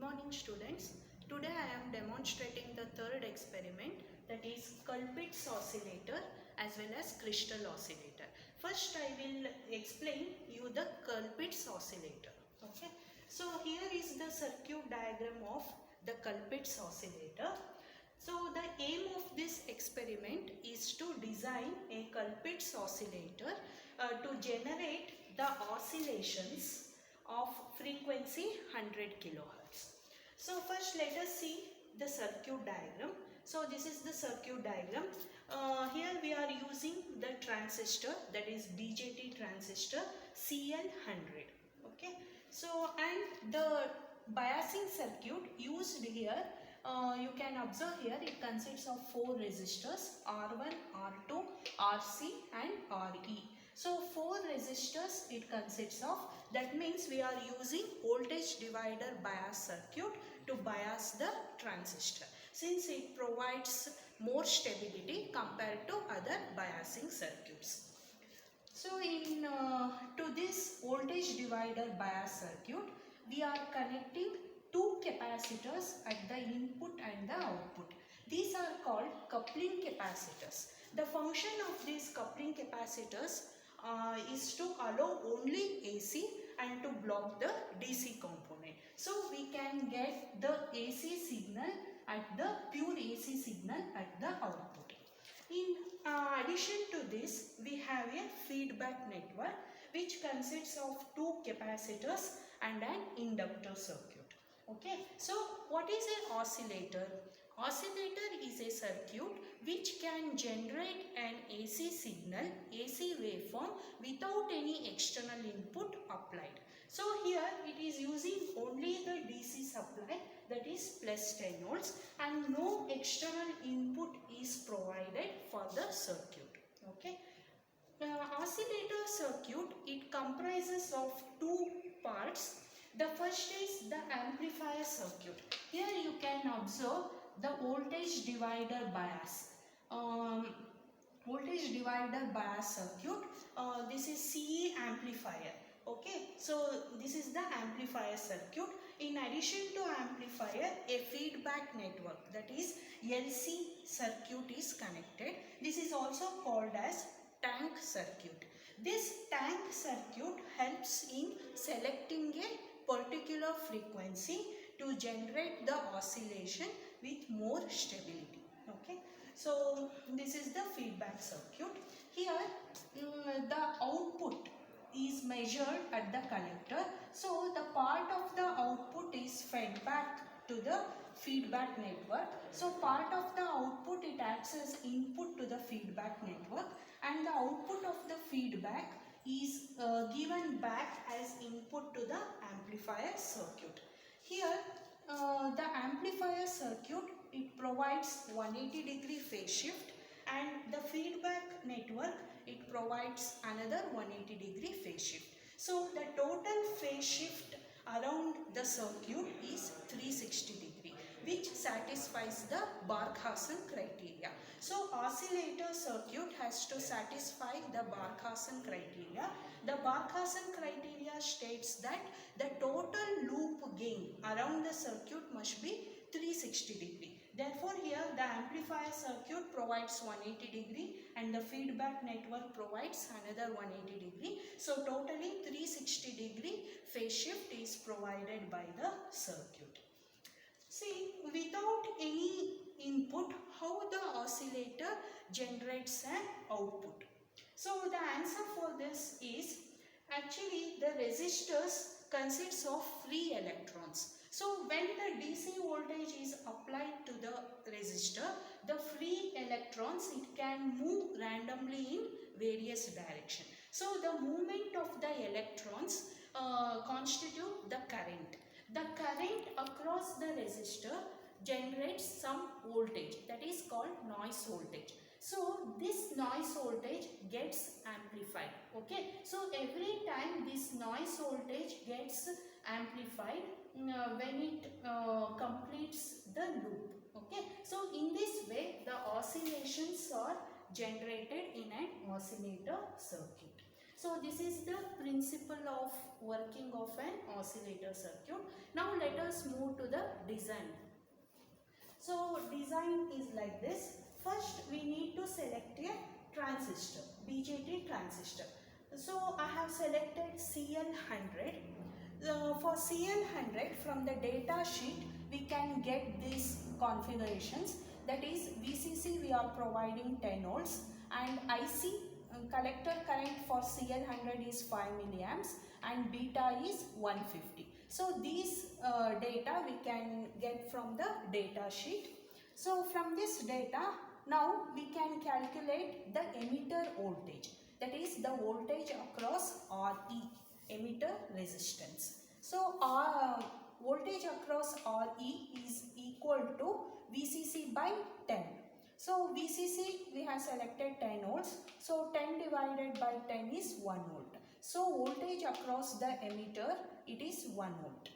morning students. Today I am demonstrating the third experiment, that is Colpitt's oscillator as well as crystal oscillator. First I will explain you the Colpitt's oscillator. Okay. So here is the circuit diagram of the Colpitt's oscillator. So the aim of this experiment is to design a Colpitt's oscillator to generate the oscillations of frequency 100 kilohertz. So first let us see the circuit diagram. So this is the circuit diagram. Here we are using the transistor, that is BJT transistor CL100. Okay. So and the biasing circuit used here, you can observe here it consists of 4 resistors R1, R2, RC and RE. So 4 resistors it consists of. That means we are using voltage divider bias circuit to bias the transistor, since it provides more stability compared to other biasing circuits. So in to this voltage divider bias circuit, we are connecting 2 capacitors at the input and the output. These are called coupling capacitors. The function of these coupling capacitors is to allow only AC and to block the DC component. So we can get the AC signal at the pure AC signal at the output. In addition to this, we have a feedback network which consists of 2 capacitors and an inductor circuit. Okay, so what is an oscillator? Oscillator is a circuit which can generate an AC signal, AC waveform without any external input applied. So here it is using only the DC supply, that is plus 10 volts, and no external input is provided for the circuit. Okay. Oscillator circuit, it comprises of 2 parts. The first is the amplifier circuit. Here you can observe the voltage divider bias. Voltage divider bias circuit. This is CE amplifier. Okay, so this is the amplifier circuit. In addition to amplifier, a feedback network, that is LC circuit is connected. This is also called as tank circuit. This tank circuit helps in selecting a particular frequency to generate the oscillation with more stability. Okay, so this is the feedback circuit. Here the output is measured at the collector. So the part of the output is fed back to the feedback network. So part of the output, it acts as input to the feedback network, and the output of the feedback is given back as input to the amplifier circuit. Here the amplifier circuit, it provides 180-degree phase shift, and the feedback network, it provides another 180-degree phase shift. So the total phase shift around the circuit is 360-degree, which satisfies the Barkhausen criteria. So oscillator circuit has to satisfy the Barkhausen criteria. The Barkhausen criteria states that the total loop gain around the circuit must be 360-degree. Therefore, here the amplifier circuit provides 180-degree and the feedback network provides another 180-degree. So totally 360-degree phase shift is provided by the circuit. See, without any input, how the oscillator generates an output? So the answer for this is, actually the resistors consists of free electrons. So when the DC voltage is applied to the resistor, the free electrons, it can move randomly in various directions. So the movement of the electrons constitute the current. The current across the resistor generates some voltage, that is called noise voltage. So this noise voltage gets amplified. Okay, so every time this noise voltage gets amplified when it completes the loop. Okay, so in this way the oscillations are generated in an oscillator circuit. So this is the principle of working of an oscillator circuit. Now let us move to the design. So design is like this. First we need to select a transistor, BJT transistor. So I have selected CL100. For CL100, from the data sheet we can get these configurations. That is, VCC we are providing 10 volts and IC collector current for CL100 is 5 milliamps and beta is 150. So these data we can get from the data sheet. So from this data, now we can calculate the emitter voltage, that is the voltage across RE, emitter resistance. So our voltage across RE is equal to VCC by 10. So VCC we have selected 10 volts. So 10 divided by 10 is 1 volt. So voltage across the emitter, it is 1 volt.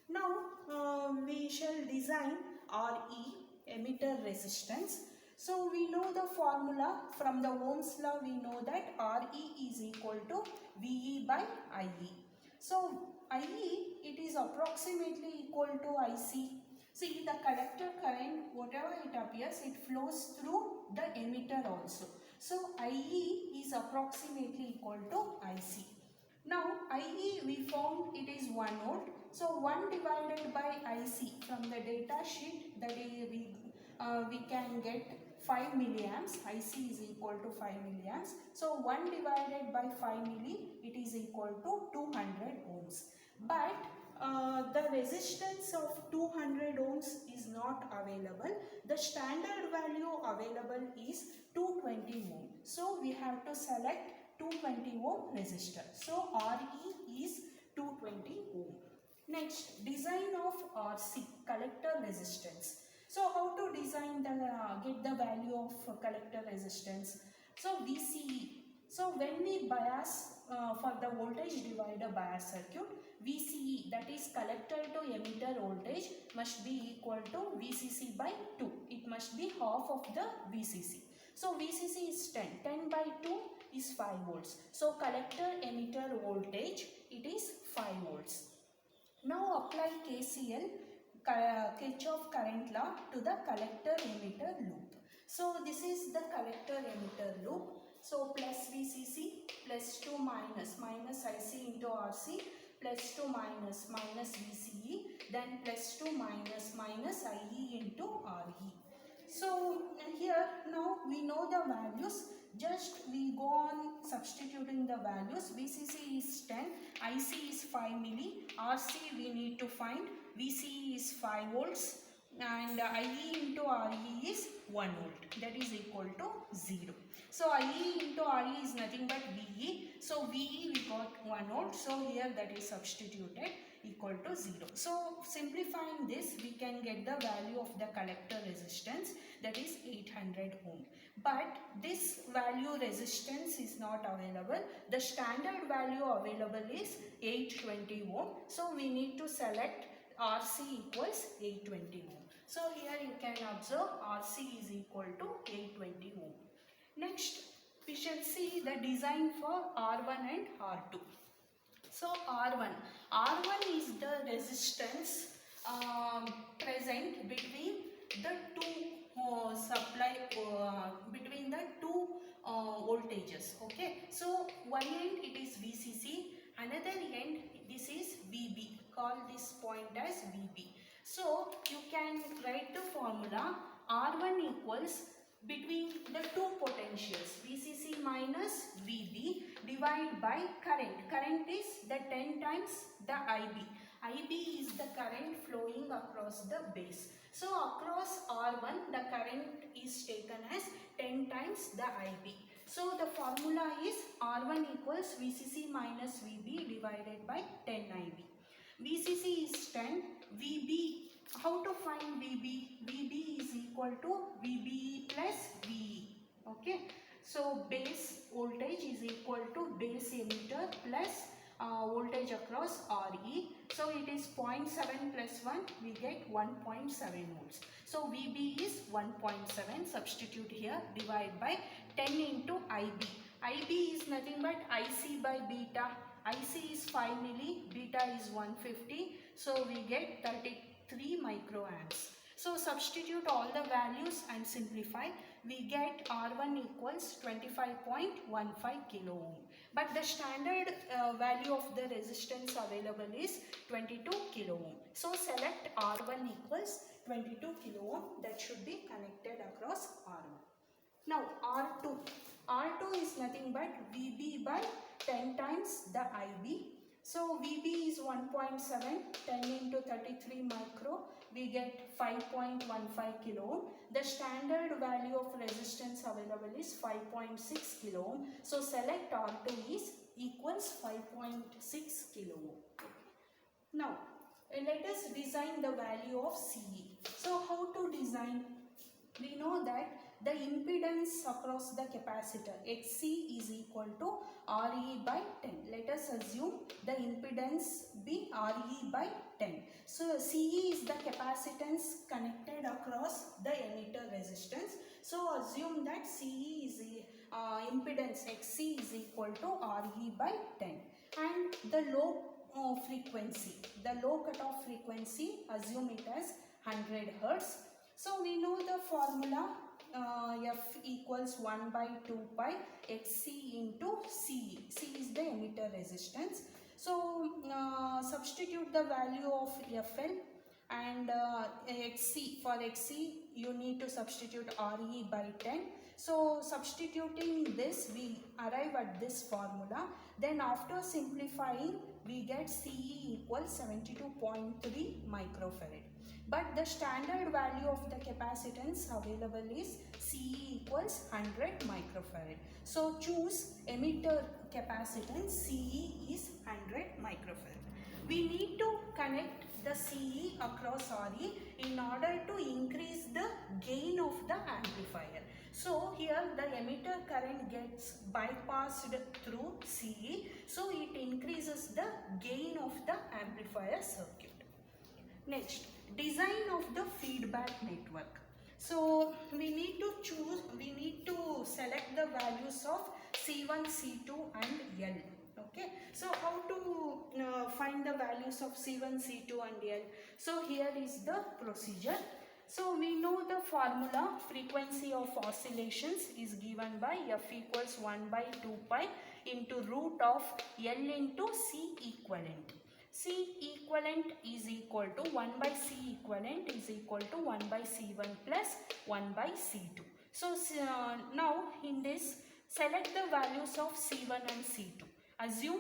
Now we shall design RE, emitter resistance. So we know the formula from the Ohm's law. We know that RE is equal to VE by IE. So IE, it is approximately equal to IC. See, the collector current, whatever it appears, it flows through the emitter also. So IE is approximately equal to IC. Now IE we found it is 1 volt. So 1 divided by IC from the data sheet, that is we can get 5 milliamps. IC is equal to 5 milliamps. So 1 divided by 5 milli, it is equal to 200 ohms. But the resistance of 200 ohms is not available. The standard value available is 220 ohm. So we have to select 220 ohm resistor. So RE is 220 ohm. Next, design of RC, collector resistance. So how to design the get the value of collector resistance? So VCE. So when we bias for the voltage divider bias circuit, VCE, that is collector to emitter voltage, must be equal to VCC by 2. It must be half of the VCC. So VCC is 10. 10 by 2 is 5 volts. So collector emitter voltage, it is 5 volts. Now apply KCL, Kirchhoff current law, to the collector emitter loop. So this is the collector emitter loop. So plus VCC plus 2 minus IC into RC plus 2 minus VCE, then plus 2 minus IE into RE. So here now we know the values. Just we go on substituting the values. VCC is 10, IC is 5 milli, RC we need to find, VCE is 5 volts and IE into RE is 1 volt, that is equal to 0. So IE into RE is nothing but VE. So VE we got 1 volt. So here that is substituted equal to 0. So simplifying this, we can get the value of the collector resistance, that is 800 ohm. But this value resistance is not available. The standard value available is 820 ohm. So we need to select RC equals 820 ohm. So here you can observe RC is equal to 820 ohm. Next, we shall see the design for R1 and R2. So R1 is the resistance present between the two between the two voltages. Okay, so one end it is VCC, another end this is VB. Call this point as VB. So you can write the formula R1 equals between the two potentials VCC minus VB divided by current. Current is the 10 times the IB. IB is the current flowing across the base. So across R1 the current is taken as 10 times the IB. So the formula is R1 equals VCC minus VB divided by 10 IB. VCC is 10, VB, how to find VB? VB is equal to VBE plus VE. Okay, so base voltage is equal to base emitter plus voltage across RE. So it is 0.7 plus 1, we get 1.7 volts. So VB is 1.7, substitute here, divide by 10 into IB. IB is nothing but IC by beta. IC is 5 milli, beta is 150. So we get 33 microamps. So substitute all the values and simplify. We get R1 equals 25.15 kilo ohm. But the standard value of the resistance available is 22 kilo ohm. So select R1 equals 22 kilo ohm. That should be connected across R1. Now R2. R2 is nothing but VB by 10 times the IB. So VB is 1.7, 10 into 33 micro, we get 5.15 kilo ohm. The standard value of resistance available is 5.6 kilo ohm. So select R2 is equals 5.6 kilo ohm. Now let us design the value of CE. So how to design? We know that the impedance across the capacitor XC is equal to RE by 10. Let us assume the impedance be RE by 10. So CE is the capacitance connected across the emitter resistance. So assume that CE is impedance XC is equal to RE by 10. And the low frequency, the low cutoff frequency, assume it as 100 Hertz. So we know the formula F equals 1 by 2 pi XC into CE. C is the emitter resistance. So substitute the value of FL and XC. For XC you need to substitute RE by 10. So substituting this we arrive at this formula. Then after simplifying we get CE equals 72.3 microfarad. But the standard value of the capacitance available is CE equals 100 microfarad. So choose emitter capacitance, CE is 100 microfarad. We need to connect the CE across RE in order to increase the gain of the amplifier. So here the emitter current gets bypassed through CE, so it increases the gain of the amplifier circuit. Next, design of the feedback network. So we need to select the values of C1, C2 and L. Okay, so how to find the values of C1, C2 and L? So here is the procedure. So we know the formula, frequency of oscillations is given by F equals 1 by 2 pi into root of L into C equivalent. C equivalent is equal to 1 by C equivalent is equal to 1 by C1 plus 1 by C2. So now in this select the values of C1 and C2. Assume